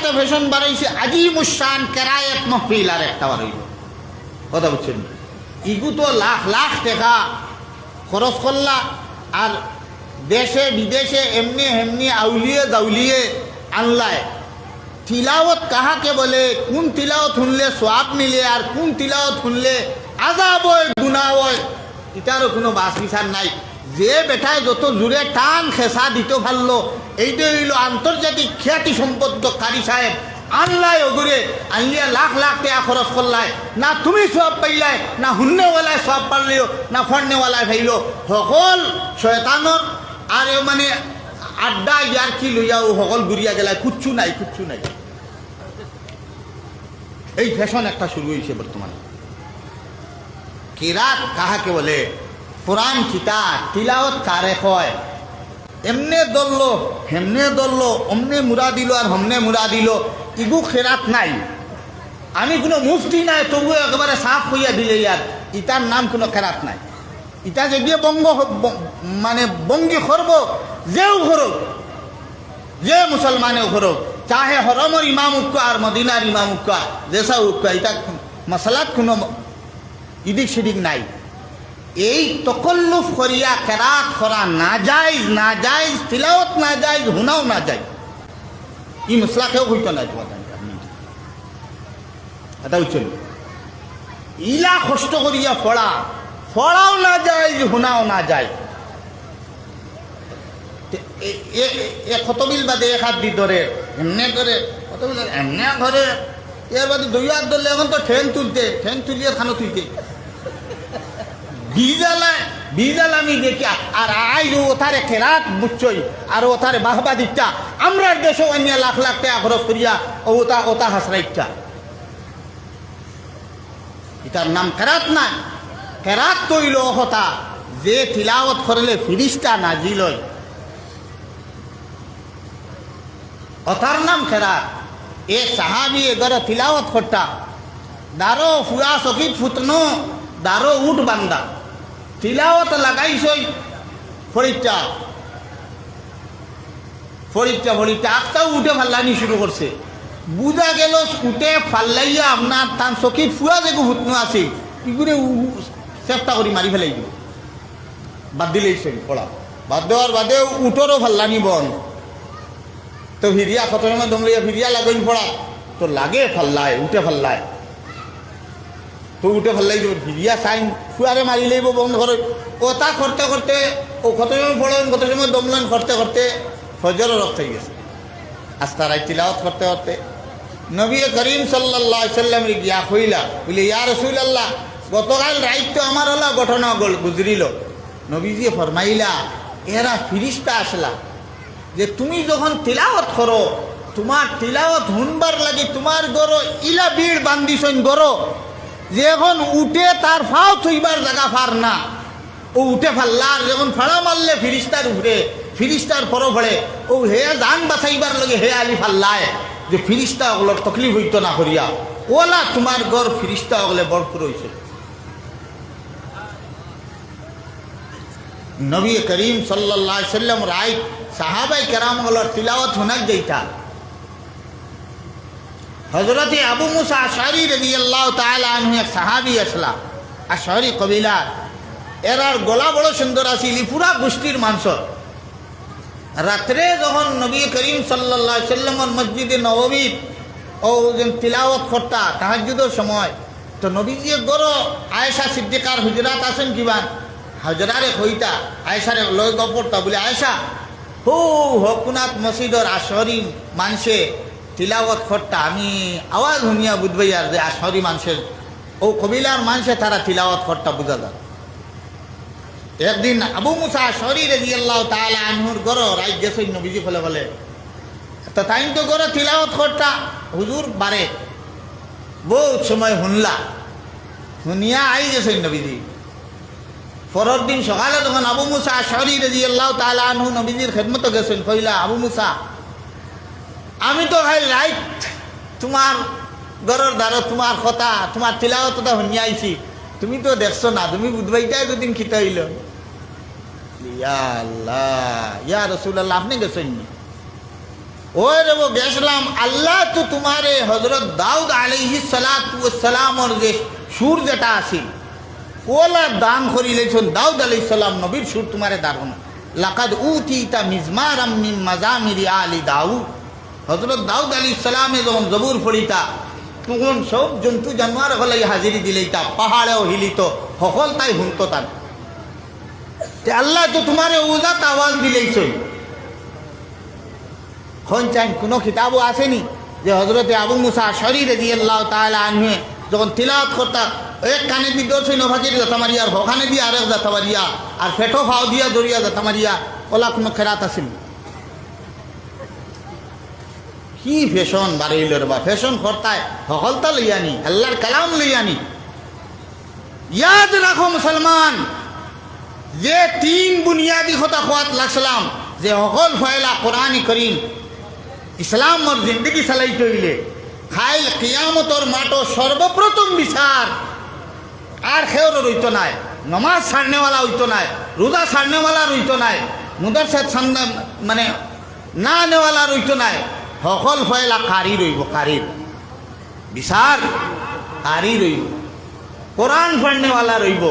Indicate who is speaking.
Speaker 1: কেরায়েতে fashion বাড়াইছে আজিমুশান কেরায়েত মাহফিল আর একটা বাড়াইল কথা বুঝছেন ইগু তো লাখ লাখ টাকা খরচ করলা আর দেশে বিদেশে এমনি এমনি আউলিয়ে জাউলিয়ে আনলায় তিলাওয়াত কাহাকে বলে কোন তিলাওয়াত শুনলে সোয়াব মিলে আর কোন তিলাওয়াত শুনলে আযাব হয় গুনাহ হয় এটারও কোনো বাস বিচার নাই যে বেটায় যত জোরে টান খেসা দিতে পারলো এইটা হইল আন্তর্জাতিক খ্যাতি সম্পন্ন কারি সাহেব আনলাই ওগুরে আনলিয়া লাখ লাখ টাকা খরচ করলাই না তুমি সব পাইলাই না হুন্নেওয়ালায় সব পারলিও না ফন্নেওয়ালায় ভাইল সকল শয়তানোর আর মানে আড্ডা ইয়ার কি লইয়াও সকল ঘুরিয়া গেলায় কিচ্ছু নাই কিচ্ছু নাই এই ফ্যাশন একটা শুরু হয়েছে বর্তমানে কিরাত কাহাকে বলে কোরআন কিতাব তিলাওয়াত কারে হয় এমনে দললো হেমনে দললো অমনে মুরা দিল আর হমনে মুরা দিল ইগু খেরাত নাই আমি কোনো মুফতি নাই তবু একেবারে সাফ হইয়া দিলে ইয়ার ইটার নাম কোনো খেরাত নাই ইটা যদি বঙ্গ মানে বঙ্গি করব যেও করব যে মুসলমানেও করব চাহে হরমর ইমাম উক্কা আর মদিনার ইমাম উক্কা যেসা উক্কা এটা মশলাত কোনো ইদিক সিদিক নাই এই তকল্লুফ করিয়া কেরাত করা না জায়েজ তিলাওয়াত না জায়েজ হুনাও না জায়েজ এই মশলা কেউ হইতো না এটা হচ্ছে ইলা কষ্ট করিয়া ফড়াও না জায়েজ হুনাও না জায়েজ খতবিল বাদে এক হাত দি ধরে এমনে করে খতবিল এমনে ধরে এর বাদে দুই হাত ধরলে এখন তো ঠেন তুলিয়ে খানো তুলতে বিজাল আমি দেখি আর আই ওথারে খেরাত বুঝছই আর ওথারে বাহবা দিকটা আমরা দেশে অন্য লাখ লাখ টাকা খরচ করিয়া ওটা হাসরাইটা এটার নাম কেরাত না কেরাত তৈল হতা যে তিলাওয়াত করলে ফিরিস্তা নাজিল হয় ওটার নাম কেরাত এ সাহাবি এগারো তিলাওয়াত করতা দারো ফুয়া সকিত ফুতনো দারো উঠ বান্দা তিলাওয়াত লাগাইছই ফরিদটা আখটাও উঠে ফাল্লানি শুরু করছে বুঝা গেল উঠে ফাল্লাইয়া আপনার তার চকিত ফুয়া যে ফুটনো আছে ইগুলো চেষ্টা করি মারি ফেলাই দিব বাদ দিলেইছেন পড়া বাদ দেওয়ার বাদে উঠরও ফাল্লানি বন তো ভিরিয়া খতরমে দমলিয়া ভিরিয়া লাগাইন পড়া তো লাগে ফাল্লায় উঠে ফাল্লায় তো উঠে ফাল্লাই দিব ভিরিয়া সাইন ফুয়ারে মারি লইব বন্ধ করে ওটা করতে করতে ও কত সময় পড়েন কত সময় দমলেন করতে করতে ফজরও রক্ত হয়ে গেছে আস্তা রায় তিলাওয়াত করতে করতে নবী করিম সাল্লাল্লাহু আলাইহি সাল্লামের গিয়া কইলা বলে ইয়া রাসূলুল্লাহ গতকাল রাত তো আমার হলা ঘটনা গুজরিল নবীজি ফরমাইলা এরা ফিরিস্তা আসলা যে তুমি যখন তিলাওয়াত করো তোমার তিলাওয়াত হুনবার লাগে তোমার গরো ইলা ভিড় বান্দিছন গরো যে এখন উঠে তার ফাও থইবার জায়গা ফার না ও উঠে ফাল্লার যখন ফাড়া মারলে ফিরিস্তার উপরে ফিরিস্তার পরও পড়ে ও হে জান বাঁচাইবার লগে হে আলি ফাল্লায় যে ফিরিস্তা ওগুলোর তকলিফ হইতো না করিয়া ওলা তোমার গড় ফিরিস্তা ওগুলো বরপুর হয়েছে নবী করিম সাল্লাল্লাহু আলাইহি সাল্লাম রায় সাহাবাই কেরাম ওগুলোর তিলাওয়াত হোনাক যেটা হজরত আবু মুসা আশআরী রাদিয়াল্লাহু তাআলা আনহু এক সাহাবী আসলা আশআরী কবিলা এরার গলা বড় সুন্দর আছিল পুরা গোষ্ঠীর মাংস রাত্রে যখন নবী করিম সাল্লাল্লাহু আলাইহি সাল্লামের মসজিদে নববী ও যেন তিলাওয়াত করতা তাহাজ্জুদের সময় তো নবীজি গরো আয়েশা সিদ্দিকার হুজরাত আছেন কিবান হজরারে কইতা আয়েশারে লয় গপরতা বলে আয়েশা হো হকুনাত মসজিদর আশআরী মানুষে তিলাওয়াত করতা আমি আওয়াজ শুনিয়া বুঝবাই আর যে আশআরী মানুষের ও কবিলার মানুষে তারা তিলাওয়াত করতা বুঝা যায় একদিন আবু মুসা আশআরী রাদিয়াল্লাহু তাআলা আনহুর গরো রাইত গেছে নবীজি বলে তো তাই তো গরো তিলাওয়াত করতা হুজুর বারে বহুত সময় শুনিয়া আই গেছে নবীজি পরের দিন সকালে তখন আবু মুসা আশআরী রাদিয়াল্লাহু তাআলা আনহু নবীজির খেদমতে গেছেন কইলা আবু মুসা আমি তো ভাই রাইত তোমার গরর দ্বারা তোমার কথা তোমার তিলাওয়াতটা শুনিয়া আইছি তুমি তো দেখছো না তুমি বুধবাইটাই দুদিন খিতে হইল ইয়া আল্লাহ ইয়া রাসূলুল্লাহ আপনি গেছেন ওই রে গেছিলাম আল্লাহ তো তোমারে হজরত দাউদ আলাইহিস সালাতু ওয়াস সালামর যে সুর যেটা আছে ওলা দান করিলেছেন দাউদ আলাইহিস সালাম নবীর সুর তোমারে দারুন লাকাদ উতিতা মিজমারাম মিন মাজামিরি আলি দাউদ হজরত দাউদ আলাইহিস সালামে যখন জবুর পড়িতা তখন সব জন্তু জানোয়ার হলাই হাজিরি দিলেইতা পাহাড়েও হিলিত সকল তাই হুনত তান আল্লাহ তো তোমারে উজাত আওয়াজ দিলেইছেন খন চাই কোনো কিতাবও আসেনি যে হজরতে আবু মুসা শরীর রাদিয়াল্লাহু তাআলা আনহু যখন তিলাওয়াত করতা এক কানে দিয়ে দৌড়ছে নভাজির জাতা মারিয়া আর হখানে দিয়ে আরেক জাতা মারিয়া আর ফেটো ফাও দিয়া দরিয়া জাতা মারিয়া ওলা কোনো খেরাত আসেনি কি ফ্যাশন বাড়াইল বা ফ্যাশন করতায় সকলতা লইয়ানি আল্লাহর কালাম লইয়ানি ইয়াদ রাখো মুসলমান যে তিন বুনিয়াদি কথা খোয়াত লাগছিলাম যে সকল ফয়লা কোরআন করিম ইসলামর জিন্দগি চালাইতে হইলে খাইল কিয়ামতর মাঠো সর্বপ্রথম বিচার আর খেওর রইতো নাই নমাজ ছাড়নেওয়ালা হইতো নাই রোজা ছাড়নেওয়ালা রইতো নাই মুদারসা মানে না নেওয়ালা রইতো নাই সকল ফয়লা কারি রইব কারির বিচার কারি রইব কোরআন পড়নেওয়ালা রইব